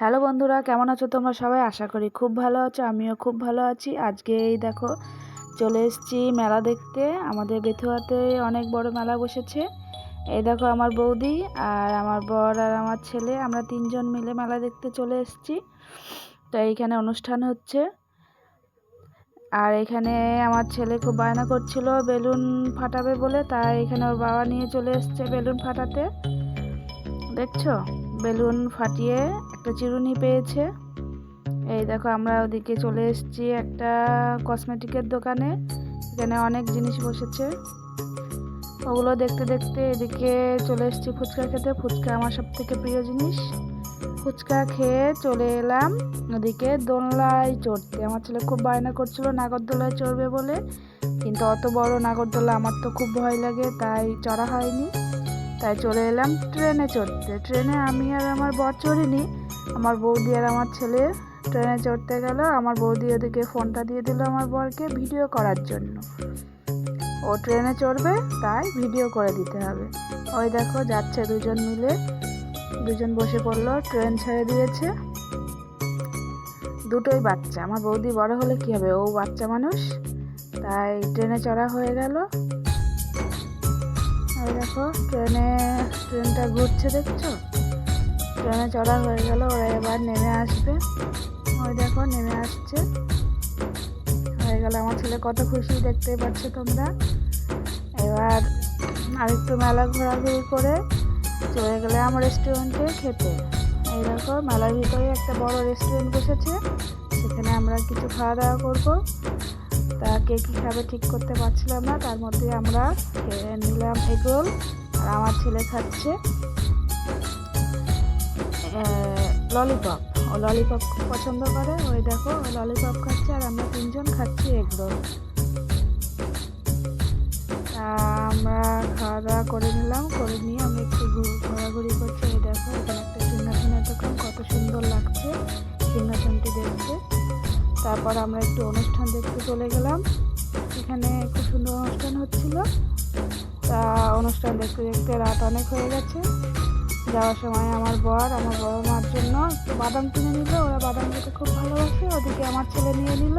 Hello বন্ধুরা, কেমন আছো তোমরা সবাই? আশা করি খুব ভালো আছো। আমিও খুব ভালো আছি। আজকে এই দেখো চলে এসেছি মেলা দেখতে। আমাদের বেথুয়াতে অনেক বড় মেলা বসেছে। এই দেখো আমার বৌদি আর আমার বর আর আমার ছেলে, আমরা তিনজন মিলে মেলা দেখতে চলে এসেছি। তো এইখানে অনুষ্ঠান হচ্ছে, আর এখানে আমার ছেলে খুব বায়না করছিল বেলুন ফাটাবে বলে, তাই এখানে ওর বাবা নিয়ে চলে এসছে বেলুন ফাটাতে। দেখছো, বেলুন ফাটিয়ে একটা চিরুনি পেয়েছে। এই দেখো আমরা ওদিকে চলে এসেছি একটা কসমেটিকের দোকানে। এখানে অনেক জিনিস বসেছে, ওগুলো দেখতে দেখতে এদিকে চলে এসেছি ফুচকা খেতে। ফুচকা আমার সব থেকে প্রিয় জিনিস। ফুচকা খেয়ে চলে এলাম ওদিকে দোলনায় চড়তে। আমার ছেলে খুব বায়না করছিল নাগরদোলায় চড়বে বলে, কিন্তু অত বড় নাগরদোলা আমার তো খুব ভয় লাগে, তাই চড়া হয়নি। তাই চলে এলাম ট্রেনে চড়তে। ট্রেনে আমি আর আমার বর চড়িনি, আমার বৌদি আর আমার ছেলে ট্রেনে চড়তে গেল। আমার বৌদি ওদিকে ফোনটা দিয়ে দিল আমার বরকে ভিডিও করার জন্য। ও ট্রেনে চড়বে তাই ভিডিও করে দিতে হবে। ওই দেখো যাচ্ছে দুজন মিলে, দুজন বসে পড়লো, ট্রেন ছেড়ে দিয়েছে। দুটোই বাচ্চা। আমার বৌদি বড় হলে কি হবে, ও বাচ্চা মানুষ, তাই ট্রেনে চড়া হয়ে গেল। এই দেখো ট্রেনটা ঘুরছে, দেখছো? ট্রেনে চড়া হয়ে গেল, ওরা এবার নেমে আসবে। ওই দেখো নেমে আসছে, হয়ে গেল। আমার ছেলে কত খুশি, দেখতেই পাচ্ছ তোমরা। এবার আরেকটু মেলা ঘোরাঘুরি করে চলে গেলে আমার রেস্টুরেন্টে খেতে। এই দেখো মেলার ভিতরে একটা বড় রেস্টুরেন্ট বসেছে, সেখানে আমরা কিছু খাওয়া দাওয়া করবো। তা কে কী খাবে ঠিক করতে পারছিলাম না, তার মধ্যে আমরা খেয়ে নিলাম এগরোল। আর আমার ছেলে খাচ্ছে ললিপপ। ও ললিপপ খুব পছন্দ করে। ওই দেখো ও ললিপপ খাচ্ছে, আর আমরা তিনজন খাচ্ছি এগরোল। আমরা খাওয়া দাওয়া করে নিলাম, করে নিয়ে আমি একটু ঘোরাঘুরি করছি। এই দেখো এখানে একটা সিংহাসনের দোকান, কত সুন্দর লাগছে সিংহাসনটি দেখতে। তারপর আমরা একটু অনুষ্ঠান দেখতে চলে গেলাম। এখানে খুব সুন্দর অনুষ্ঠান হচ্ছিল। তা অনুষ্ঠান দেখতে দেখতে রাত অনেক হয়ে গেছে। যাওয়ার সময় আমার বর আমার বড় মার জন্য একটু বাদাম কিনে নিল। ওরা বাদাম খেতে খুব ভালোবাসে, ওদিকে আমার ছেলে নিয়ে নিল।